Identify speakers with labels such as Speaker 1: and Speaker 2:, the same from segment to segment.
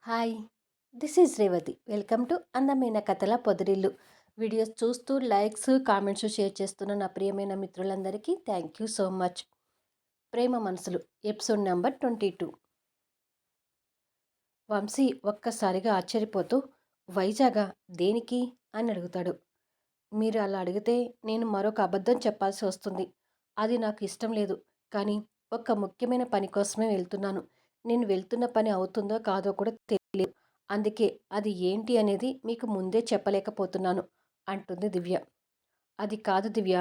Speaker 1: Hi, this is Revathi. Welcome to అందమైన కథల పొదరిల్లు. Videos చూస్తూ లైక్స్, కామెంట్స్, షేర్ చేస్తున్న నా ప్రియమైన మిత్రులందరికీ థ్యాంక్ యూ సో మచ్. ప్రేమ మనసులు ఎపిసోడ్ నెంబర్ 22. వంశీ ఒక్కసారిగా ఆశ్చర్యపోతూ, వైజాగా దేనికి అని అడుగుతాడు. మీరు అలా అడిగితే నేను మరొక అబద్ధం చెప్పాల్సి వస్తుంది. అది నాకు ఇష్టం లేదు. కానీ ఒక ముఖ్యమైన పని కోసమే వెళ్తున్నాను. నేను వెళ్తున్న పని అవుతుందో కాదో కూడా తెలియదు. అందుకే అది ఏంటి అనేది మీకు ముందే చెప్పలేకపోతున్నాను అంటుంది దివ్య. అది కాదు దివ్య.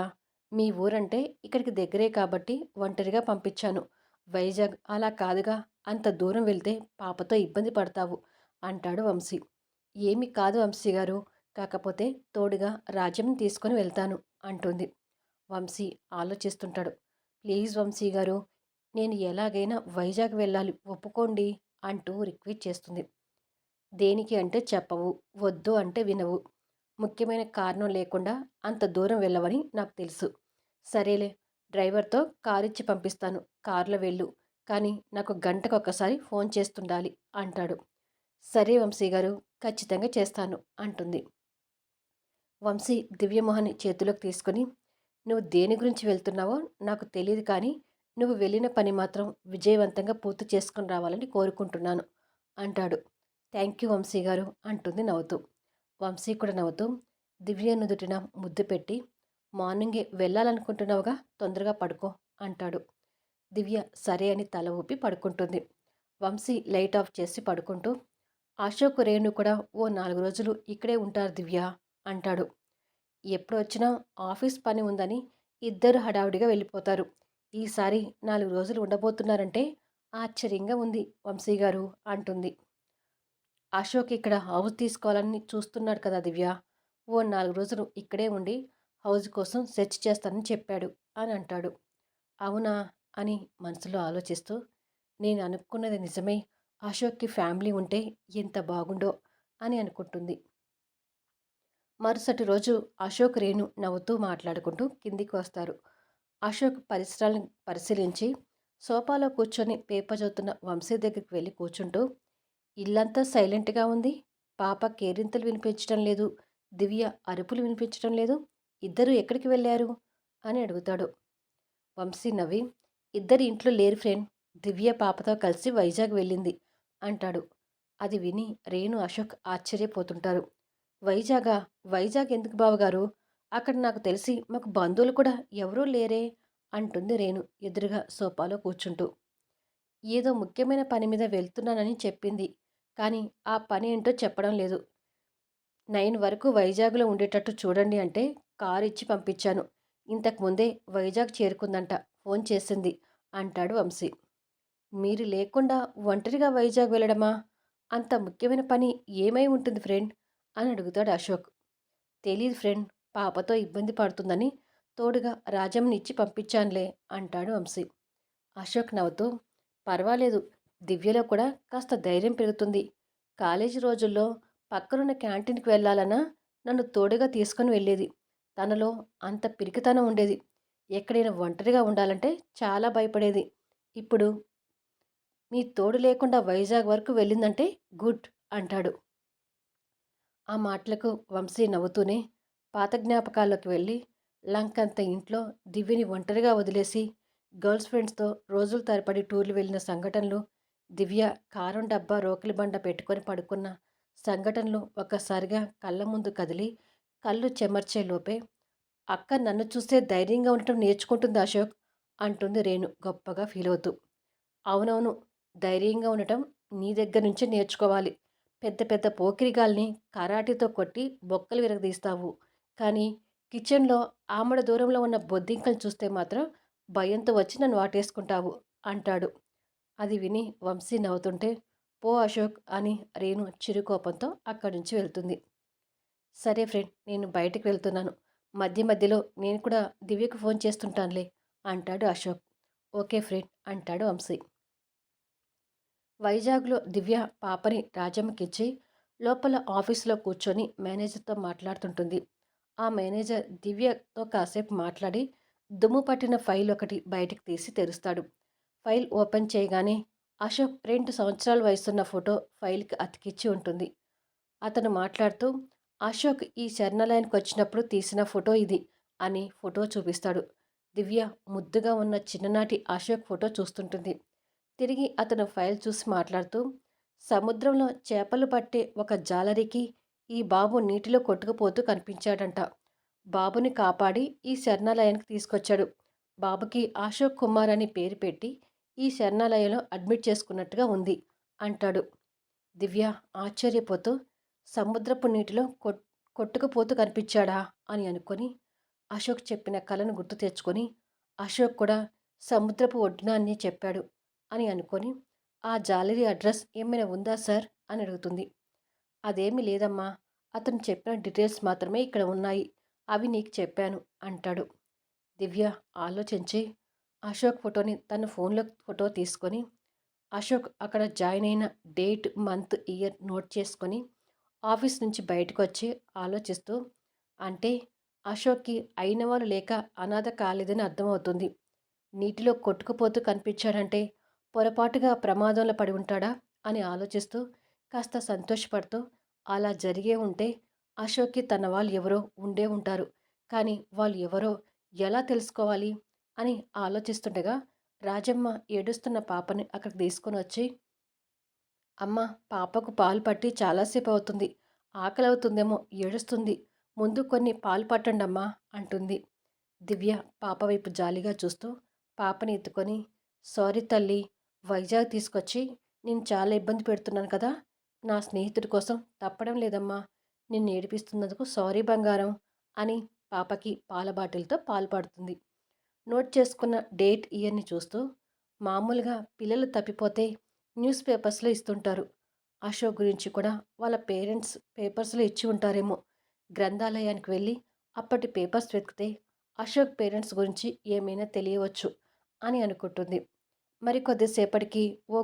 Speaker 1: మీ ఊరంటే ఇక్కడికి దగ్గరే కాబట్టి ఒంటరిగా పంపించాను. వైజాగ్ అలా కాదుగా. అంత దూరం వెళ్తే పాపతో ఇబ్బంది పడతావు అంటాడు వంశీ. ఏమి కాదు వంశీ గారు. కాకపోతే తోడుగా రాజ్యం తీసుకొని వెళ్తాను అంటుంది. వంశీ ఆలోచిస్తుంటాడు. ప్లీజ్ వంశీ గారు, నేను ఎలాగైనా వైజాగ్ వెళ్ళాలి, ఒప్పుకోండి అంటూ రిక్వెస్ట్ చేస్తుంది. దేనికి అంటే చెప్పవు, వద్దు అంటే వినవు. ముఖ్యమైన కారణం లేకుండా అంత దూరం వెళ్ళవని నాకు తెలుసు. సరేలే, డ్రైవర్తో కారిచ్చి పంపిస్తాను, కారులో వెళ్ళు. కానీ నాకు గంటకొకసారి ఫోన్ చేస్తుండాలి అంటాడు. సరే వంశీ గారు, ఖచ్చితంగా చేస్తాను అంటుంది. వంశీ దివ్యమోహన్ని చేతిలోకి తీసుకుని, నువ్వు దేని గురించి వెళ్తున్నావో నాకు తెలియదు, కానీ నువ్వు వెళ్ళిన పని మాత్రం విజయవంతంగా పూర్తి చేసుకుని రావాలని కోరుకుంటున్నాను అంటాడు. థ్యాంక్ యూ వంశీ గారు అంటుంది నవ్వుతూ. వంశీ కూడా నవ్వుతూ దివ్య నుదుటిన ముద్దు పెట్టి, మార్నింగే వెళ్ళాలనుకుంటున్నావుగా, తొందరగా పడుకో అంటాడు. దివ్య సరే అని తల ఊపి పడుకుంటుంది. వంశీ లైట్ ఆఫ్ చేసి పడుకుంటూ, అశోక్ రేణు కూడా ఓ 4 రోజులు ఇక్కడే ఉంటారు దివ్య అంటాడు. ఎప్పుడొచ్చినా ఆఫీస్ పని ఉందని ఇద్దరు హడావుడిగా వెళ్ళిపోతారు. ఈసారి 4 రోజులు ఉండబోతున్నారంటే ఆశ్చర్యంగా ఉంది వంశీ గారు అంటుంది. అశోక్ ఇక్కడ హౌస్ తీసుకోవాలని చూస్తున్నాడు కదా దివ్య. ఓ 4 రోజులు ఇక్కడే ఉండి హౌస్ కోసం సెర్చ్ చేస్తానని చెప్పాడు అని అంటాడు. అవునా అని మనసులో ఆలోచిస్తూ, నేను అనుకున్నది నిజమే, అశోక్కి ఫ్యామిలీ ఉంటే ఎంత బాగుండో అని అనుకుంటుంది. మరుసటి రోజు అశోక్ రేణు నవ్వుతూ మాట్లాడుకుంటూ కిందికి వస్తారు. అశోక్ పరిసరాలను పరిశీలించి సోఫాలో కూర్చొని పేపర్ చదువుతున్న వంశీ దగ్గరికి వెళ్ళి కూర్చుంటూ, ఇల్లంతా సైలెంట్గా ఉంది. పాప కేరింతలు వినిపించడం లేదు, దివ్య అరుపులు వినిపించడం లేదు. ఇద్దరు ఎక్కడికి వెళ్ళారు అని అడుగుతాడు. వంశీ నవ్వి, ఇద్దరు ఇంట్లో లేరు ఫ్రెండ్, దివ్య పాపతో కలిసి వైజాగ్ వెళ్ళింది అంటాడు. అది విని రేణు అశోక్ ఆశ్చర్యపోతుంటారు. వైజాగా? వైజాగ్ ఎందుకు బావగారు? అక్కడ నాకు తెలిసి మాకు బంధువులు కూడా ఎవరూ లేరే అంటుంది రేణు ఎదురుగా సోఫాలో కూర్చుంటూ. ఏదో ముఖ్యమైన పని మీద వెళ్తున్నానని చెప్పింది, కానీ ఆ పని ఏంటో చెప్పడం లేదు. 9 వరకు వైజాగ్లో ఉండేటట్టు చూడండి అంటే కారు ఇచ్చి పంపించాను. ఇంతకుముందే వైజాగ్ చేరుకుందంట, ఫోన్ చేసింది అంటాడు వంశీ. మీరు లేకుండా ఒంటరిగా వైజాగ్ వెళ్ళడమా? అంత ముఖ్యమైన పని ఏమై ఉంటుంది ఫ్రెండ్ అని అడుగుతాడు అశోక్. తెలీదు ఫ్రెండ్, పాపతో ఇబ్బంది పడుతుందని తోడుగా రాజమ్మని ఇచ్చి పంపించానులే అంటాడు వంశీ. అశోక్ నవ్వుతూ, పర్వాలేదు, దివ్యలో కూడా కాస్త ధైర్యం పెరుగుతుంది. కాలేజీ రోజుల్లో పక్కనున్న క్యాంటీన్కి వెళ్ళాలన్నా నన్ను తోడుగా తీసుకొని వెళ్ళేది. తనలో అంత పిరికితనం ఉండేది. ఎక్కడైనా ఒంటరిగా ఉండాలంటే చాలా భయపడేది. ఇప్పుడు మీ తోడు లేకుండా వైజాగ్ వరకు వెళ్ళిందంటే గుడ్ అంటాడు. ఆ మాటలకు వంశీ నవ్వుతూనే పాత జ్ఞాపకాల్లోకి వెళ్ళి, లంకంత ఇంట్లో దివ్యని ఒంటరిగా వదిలేసి గర్ల్స్ ఫ్రెండ్స్తో రోజుల తరబడి టూర్లు వెళ్ళిన సంఘటనలు, దివ్య కారం డబ్బా రోకలి బండ పెట్టుకొని పడుకున్న సంఘటనలు ఒక్కసారిగా కళ్ళ ముందు కదిలి కళ్ళు చెమర్చే లోపే, అక్క నన్ను చూస్తే ధైర్యంగా ఉండటం నేర్చుకుంటుంది అశోక్ అంటుంది రేణు గొప్పగా ఫీల్ అవుతూ. అవునవును, ధైర్యంగా ఉండటం నీ దగ్గర నుంచే నేర్చుకోవాలి. పెద్ద పెద్ద పోకిరిగాల్ని కరాటీతో కొట్టి బొక్కలు విరగదీస్తావు, కానీ కిచెన్లో ఆమడ దూరంలో ఉన్న బొద్దింకలు చూస్తే మాత్రం భయంతో వచ్చి నన్ను వాటేసుకుంటావు అంటాడు. అది విని వంశీ నవ్వుతుంటే, పో అశోక్ అని రేణు చిరుకోపంతో అక్కడి నుంచి వెళ్తుంది. సరే ఫ్రెండ్, నేను బయటకు వెళ్తున్నాను. మధ్య మధ్యలో నేను కూడా దివ్యకు ఫోన్ చేస్తుంటానులే అంటాడు అశోక్. ఓకే ఫ్రెండ్ అంటాడు వంశీ. వైజాగ్లో దివ్య పాపని రాజమ్మకిచ్చి లోపల ఆఫీసులో కూర్చొని మేనేజర్తో మాట్లాడుతుంటుంది. ఆ మేనేజర్ దివ్యతో కాసేపు మాట్లాడి దుమ్ము పట్టిన ఫైల్ ఒకటి బయటికి తీసి తెరుస్తాడు. ఫైల్ ఓపెన్ చేయగానే అశోక్ 2 సంవత్సరాల వయసున్న ఫోటో ఫైల్‌కి అతికిచ్చి ఉంటుంది. అతను మాట్లాడుతూ, అశోక్ ఈ శరణాలయానికొచ్చినప్పుడు తీసిన ఫోటో ఇది అని ఫోటో చూపిస్తాడు. దివ్య ముద్దుగా ఉన్న చిన్ననాటి అశోక్ ఫోటో చూస్తుంటుంది. తిరిగి అతను ఫైల్ చూసి మాట్లాడుతూ, సముద్రంలో చేపలు పట్టే ఒక జాలరికి ఈ బాబు నీటిలో కొట్టుకుపోతూ కనిపించాడంట. బాబుని కాపాడి ఈ శరణాలయానికి తీసుకొచ్చాడు. బాబుకి అశోక్ కుమార్ అని పేరు పెట్టి ఈ శరణాలయంలో అడ్మిట్ చేసుకున్నట్టుగా ఉంది అంటాడు. దివ్య ఆశ్చర్యపోతూ సముద్రపు నీటిలో కొట్టుకుపోతూ కనిపించాడా అని అనుకొని అశోక్ చెప్పిన కలను గుర్తు తెచ్చుకొని అశోక్ కూడా సముద్రపు ఒడ్డున అని చెప్పాడు అని అనుకొని ఆ జాలరీ అడ్రస్ ఏమైనా ఉందా సార్ అని అడుగుతుంది. అదేమీ లేదమ్మా, అతను చెప్పిన డీటెయిల్స్ మాత్రమే ఇక్కడ ఉన్నాయి, అవి నీకు చెప్పాను అంటాడు. దివ్య ఆలోచించి అశోక్ ఫోటోని తన ఫోన్లో ఫోటో తీసుకొని అశోక్ అక్కడ జాయిన్ అయిన డేట్, మంత్, ఇయర్ నోట్ చేసుకొని ఆఫీస్ నుంచి బయటకు వచ్చి ఆలోచిస్తూ, అంటే అశోక్కి అయిన వాళ్ళు లేక అనాథ కాలేదని అర్థమవుతుంది. నీటిలో కొట్టుకుపోతూ కనిపించాడంటే పొరపాటుగా ప్రమాదంలో పడి ఉంటాడా అని ఆలోచిస్తూ కాస్త సంతోషపడుతూ, అలా జరిగే ఉంటే అశోక్కి తన వాళ్ళు ఎవరో ఉండే ఉంటారు, కానీ వాళ్ళు ఎవరో ఎలా తెలుసుకోవాలి అని ఆలోచిస్తుండగా రాజమ్మ ఏడుస్తున్న పాపని అక్కడికి తీసుకొని వచ్చి, అమ్మ, పాపకు పాలు పట్టి చాలాసేపు అవుతుంది, ఆకలి అవుతుందేమో, ఏడుస్తుంది, ముందు కొన్ని పాలు పట్టండమ్మా అంటుంది. దివ్య పాప వైపు జాలిగా చూస్తూ పాపని ఎత్తుకొని, సారీ తల్లి, వైజాగ్ తీసుకొచ్చి నేను చాలా ఇబ్బంది పెడుతున్నాను కదా, నా స్నేహితుడి కోసం తప్పడం లేదమ్మా, నిన్ను ఏడిపిస్తున్నందుకు సారీ బంగారం అని పాపకి పాల బాటిల్తో పాలు పడుతుంది. నోట్ చేసుకున్న డేట్, ఇయర్ని చూస్తూ, మామూలుగా పిల్లలు తప్పిపోతే న్యూస్ పేపర్స్లో ఇస్తుంటారు, అశోక్ గురించి కూడా వాళ్ళ పేరెంట్స్ పేపర్స్లో ఇచ్చి ఉంటారేమో, గ్రంథాలయానికి వెళ్ళి అప్పటి పేపర్స్ వెతికితే అశోక్ పేరెంట్స్ గురించి ఏమైనా తెలియవచ్చు అని అనుకుంటుంది. మరి కొద్దిసేపటికి ఓ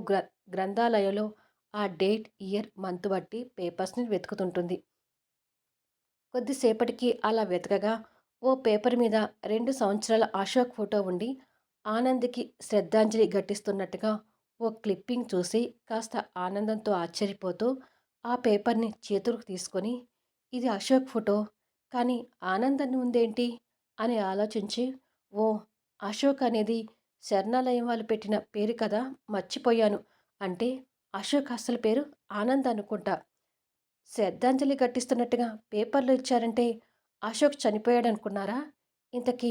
Speaker 1: గ్రంథాలయంలో ఆ డేట్, ఇయర్, మంత్ బట్టి పేపర్స్ని వెతుకుతుంటుంది. కొద్దిసేపటికి అలా వెతకగా ఓ పేపర్ మీద 2 సంవత్సరాల అశోక్ ఫోటో ఉండి ఆనంద్కి శ్రద్ధాంజలి ఘటిస్తున్నట్టుగా ఓ క్లిప్పింగ్ చూసి కాస్త ఆనందంతో ఆశ్చర్యపోతూ ఆ పేపర్ని చేతులకు తీసుకొని, ఇది అశోక్ ఫోటో, కానీ ఆనంద్ అని ఉందేంటి అని ఆలోచించి, ఓ, అశోక్ అనేది శరణాలయం వాళ్ళు పెట్టిన పేరు కదా, మర్చిపోయాను, అంటే అశోక్ అసలు పేరు ఆనంద్ అనుకుంటా, శ్రద్ధాంజలి ఘటిస్తున్నట్టుగా పేపర్లో ఇచ్చారంటే అశోక్ చనిపోయాడనుకున్నారా? ఇంతకీ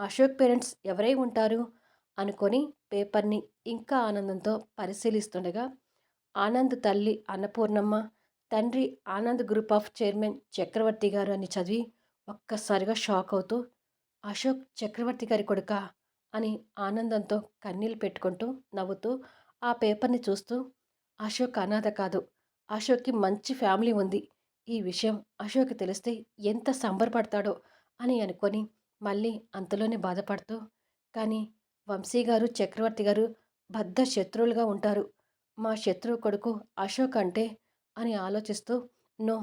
Speaker 1: అశోక్ పేరెంట్స్ ఎవరై ఉంటారు అనుకొని పేపర్ని ఇంకా ఆనందంతో పరిశీలిస్తుండగా ఆనంద్ తల్లి అన్నపూర్ణమ్మ, తండ్రి ఆనంద్ గ్రూప్ ఆఫ్ చైర్మన్ చక్రవర్తి గారు అని చదివి ఒక్కసారిగా షాక్ అవుతూ, అశోక్ చక్రవర్తి గారి కొడుకా అని ఆనందంతో కన్నీళ్ళు పెట్టుకుంటూ నవ్వుతూ ఆ పేపర్ని చూస్తూ, అశోక్ అనాథ కాదు, అశోక్కి మంచి ఫ్యామిలీ ఉంది, ఈ విషయం అశోక్ తెలిస్తే ఎంత సంబరపడతాడో అని అనుకొని మళ్ళీ అంతలోనే బాధపడుతూ, కానీ వంశీ గారు, చక్రవర్తి గారు బద్ధ శత్రువులుగా ఉంటారు, మా శత్రువు కొడుకు అశోక్ అంటే అని ఆలోచిస్తూ, నో,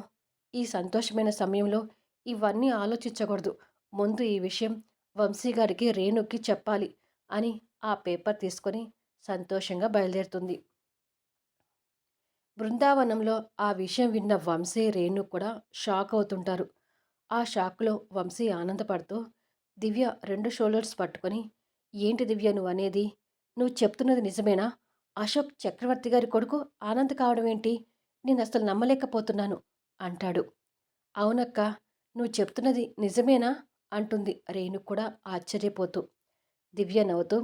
Speaker 1: ఈ సంతోషమైన సమయంలో ఇవన్నీ ఆలోచించకూడదు, ముందు ఈ విషయం వంశీ గారికి, రేణుకి చెప్పాలి అని ఆ పేపర్ తీసుకొని సంతోషంగా బయలుదేరుతుంది. బృందావనంలో ఆ విషయం విన్న వంశీ, రేణు కూడా షాక్ అవుతుంటారు. ఆ షాక్లో వంశీ ఆనందపడుతూ దివ్య 2 షోల్డర్స్ పట్టుకొని, ఏంటి దివ్య నువ్వు అనేది, నువ్వు చెప్తున్నది నిజమేనా, అశోక్ చక్రవర్తి గారి కొడుకు ఆనంద్ కావడం ఏంటి, నేను అసలు నమ్మలేకపోతున్నాను అంటాడు. అవునక్క, నువ్వు చెప్తున్నది నిజమేనా అంటుంది రేణు కూడా ఆశ్చర్యపోతూ. దివ్య నవ్వుతూ,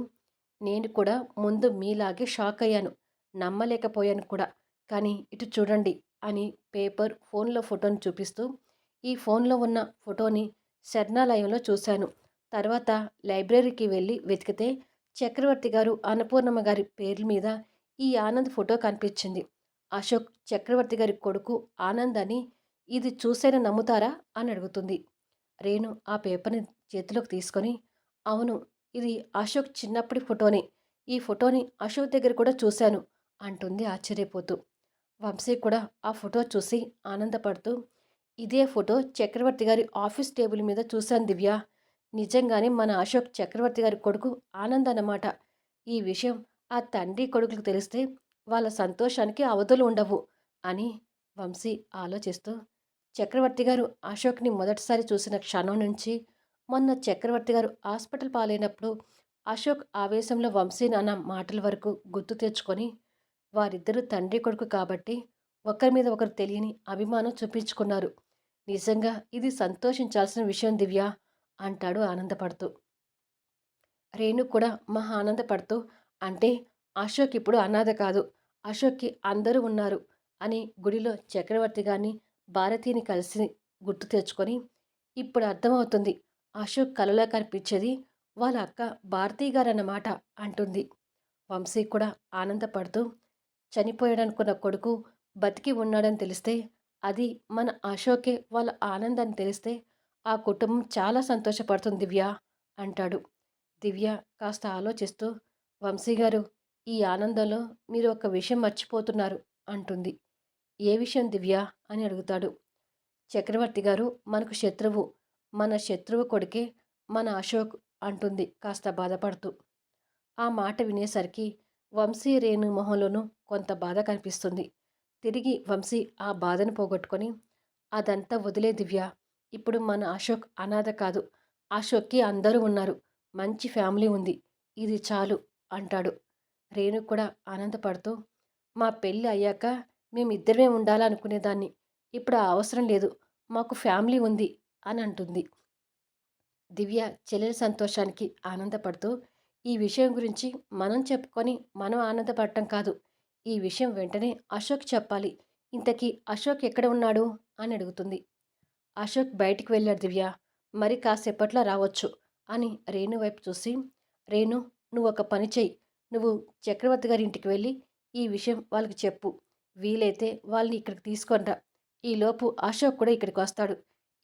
Speaker 1: నేను కూడా ముందు మీలాగే షాక్ అయ్యాను, నమ్మలేకపోయాను కూడా, కానీ ఇటు చూడండి అని పేపర్, ఫోన్లో ఫోటోని చూపిస్తూ, ఈ ఫోన్లో ఉన్న ఫోటోని శరణాలయంలో చూశాను, తర్వాత లైబ్రరీకి వెళ్ళి వెతికితే చక్రవర్తి గారు, అన్నపూర్ణమ్మ గారి పేర్ల మీద ఈ ఆనంద్ ఫోటో కనిపించింది, అశోక్ చక్రవర్తి గారి కొడుకు ఆనంద్ అని, ఇది చూసైనా నమ్ముతారా అని అడుగుతుంది. రేణు ఆ పేపర్ని చేతిలోకి తీసుకొని, అవును, ఇది అశోక్ చిన్నప్పటి ఫోటోనే, ఈ ఫోటోని అశోక్ దగ్గర కూడా చూశాను అంటుంది ఆశ్చర్యపోతూ. వంశీ కూడా ఆ ఫోటో చూసి ఆనందపడుతూ, ఇదే ఫోటో చక్రవర్తి గారి ఆఫీస్ టేబుల్ మీద చూశాను దివ్య, నిజంగానే మన అశోక్ చక్రవర్తి గారి కొడుకు ఆనంద్ అన్నమాట, ఈ విషయం ఆ తండ్రి కొడుకులకు తెలిస్తే వాళ్ళ సంతోషానికి అవధులు ఉండవు అని వంశీ ఆలోచిస్తూ చక్రవర్తి గారు అశోక్ని మొదటిసారి చూసిన క్షణం నుంచి మొన్న చక్రవర్తి గారు హాస్పిటల్ పాలైనప్పుడు అశోక్ ఆవేశంలో వంశీ నాన్న మాటల వరకు గుర్తు తెచ్చుకొని వారిద్దరూ తండ్రి కొడుకు కాబట్టి ఒకరి మీద ఒకరు తెలియని అభిమానం చూపించుకున్నారు. నిజంగా ఇది సంతోషించాల్సిన విషయం దివ్య అంటాడు ఆనందపడుతూ. రేణు కూడా మహా ఆనందపడుతూ అంటే అశోక్ ఇప్పుడు అనాథ కాదు, అశోక్కి అందరూ ఉన్నారు అని గుడిలో చక్రవర్తి గారిని భారతిని కలిసి గుర్తు తెచ్చుకొని ఇప్పుడు అర్థమవుతుంది. అశోక్ కలలో కనిపించేది వాళ్ళ అక్క భారతి గారన్నమాట అంటుంది. వంశీ కూడా ఆనందపడుతూ చనిపోయాడనుకున్న కొడుకు బతికి ఉన్నాడని తెలిస్తే అది మన అశోకే వాళ్ళ ఆనందాన్ని తెలిస్తే ఆ కుటుంబం చాలా సంతోషపడుతుంది దివ్య అంటాడు. దివ్య కాస్త ఆలోచిస్తూ వంశీ గారు ఈ ఆనందంలో మీరు ఒక విషయం మర్చిపోతున్నారు అంటుంది. ఏ విషయం దివ్య అని అడుగుతాడు. చక్రవర్తి గారు మనకు శత్రువు, మన శత్రువు కొడుకే మన అశోక్ అంటుంది కాస్త బాధపడుతూ. ఆ మాట వినేసరికి వంశీ రేణు మొహంలోనూ కొంత బాధ కనిపిస్తుంది. తిరిగి వంశీ ఆ బాధను పోగొట్టుకొని అదంతా వదిలే దివ్య, ఇప్పుడు మన అశోక్ అనాథ కాదు, అశోక్కి అందరూ ఉన్నారు, మంచి ఫ్యామిలీ ఉంది, ఇది చాలు అంటాడు. రేణు కూడా ఆనందపడుతూ మా పెళ్ళి అయ్యాక మేమిద్దరమే ఉండాలనుకునేదాన్ని, ఇప్పుడు ఆ అవసరం లేదు, మాకు ఫ్యామిలీ ఉంది అని అంటుంది. దివ్య చెల్లెల సంతోషానికి ఆనందపడుతూ ఈ విషయం గురించి మనం చెప్పుకొని మనం ఆనందపడటం కాదు, ఈ విషయం వెంటనే అశోక్ చెప్పాలి, ఇంతకీ అశోక్ ఎక్కడ ఉన్నాడు అని అడుగుతుంది. అశోక్ బయటికి వెళ్ళాడు దివ్య, మరి కాసేపట్లో రావచ్చు అని రేణు వైపు చూసి, రేణు నువ్వు ఒక పని చెయ్యి, నువ్వు చక్రవర్తి గారి ఇంటికి వెళ్ళి ఈ విషయం వాళ్ళకి చెప్పు, వీలైతే వాళ్ళని ఇక్కడికి తీసుకొనిరా, ఈలోపు అశోక్ కూడా ఇక్కడికి వస్తాడు,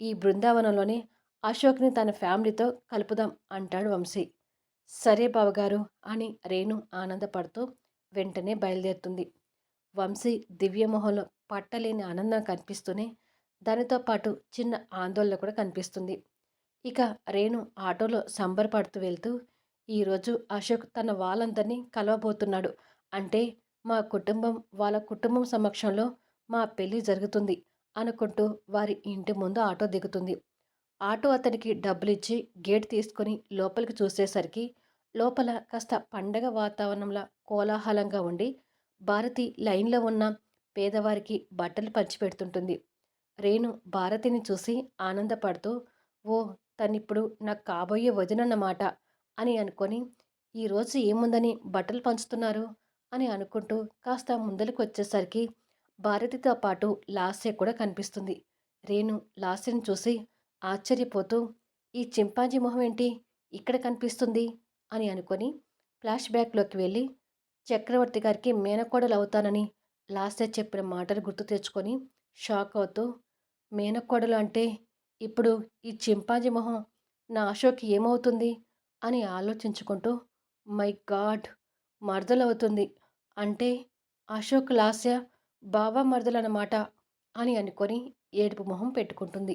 Speaker 1: ఈ బృందావనంలోనే అశోక్ని తన ఫ్యామిలీతో కలుపుదాం అంటాడు వంశీ. సరే బావగారు అని రేణు ఆనందపడుతూ వెంటనే బయలుదేరుతుంది. వంశీ దివ్యమొహంలో పట్టలేని ఆనందం కనిపిస్తూనే దానితో పాటు చిన్న ఆందోళన కూడా కనిపిస్తుంది. ఇక రేణు ఆటోలో సంబరపడుతూ వెళ్తూ ఈరోజు అశోక్ తన వాళ్ళందరినీ కలవబోతున్నాడు, అంటే మా కుటుంబం వాళ్ళ కుటుంబం సమక్షంలో మా పెళ్ళి జరుగుతుంది అనుకుంటూ వారి ఇంటి ముందు ఆటో దిగుతుంది. ఆటో అతనికి డబ్బులిచ్చి గేట్ తీసుకొని లోపలికి చూసేసరికి లోపల కాస్త పండగ వాతావరణంలా కోలాహలంగా ఉండి భారతి లైన్లో ఉన్న పేదవారికి బట్టలు పంచిపెడుతుంటుంది. రేణు భారతిని చూసి ఆనందపడుతూ ఓ తనిప్పుడు నాకు కాబోయే వదినన్నమాట అని అనుకొని ఈరోజు ఏముందని బట్టలు పంచుతున్నారు అని అనుకుంటూ కాస్త ముందరికి వచ్చేసరికి భారతితో పాటు లాస్య కూడా కనిపిస్తుంది. రేణు లాస్యని చూసి ఆశ్చర్యపోతూ ఈ చింపాంజీ మొహం ఏంటి ఇక్కడ కనిపిస్తుంది అని అనుకొని ఫ్లాష్ బ్యాక్లోకి వెళ్ళి చక్రవర్తి గారికి మేనకోడలు అవుతానని లాస్య చెప్పిన మాటలు గుర్తు తెచ్చుకొని షాక్ అవుతూ మేనకోడలు అంటే ఇప్పుడు ఈ చింపాంజీ మొహం నా అశోక్ ఏమవుతుంది అని ఆలోచించుకుంటూ మై గాడ్ మరదలవుతుంది అంటే అశోక్ లాస్య బావా మరదలన్నమాట అని అనుకొని ఏడుపు మొహం పెట్టుకుంటుంది.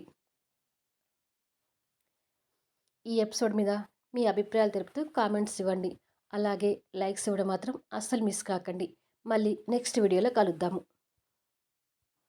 Speaker 1: ఈ ఎపిసోడ్ మీద మీ అభిప్రాయాలు తెలుపుతూ కామెంట్స్ ఇవ్వండి. అలాగే లైక్స్ ఇవ్వడం మాత్రం అస్సలు మిస్ కాకండి. మళ్ళీ నెక్స్ట్ వీడియోలో కలుద్దాము.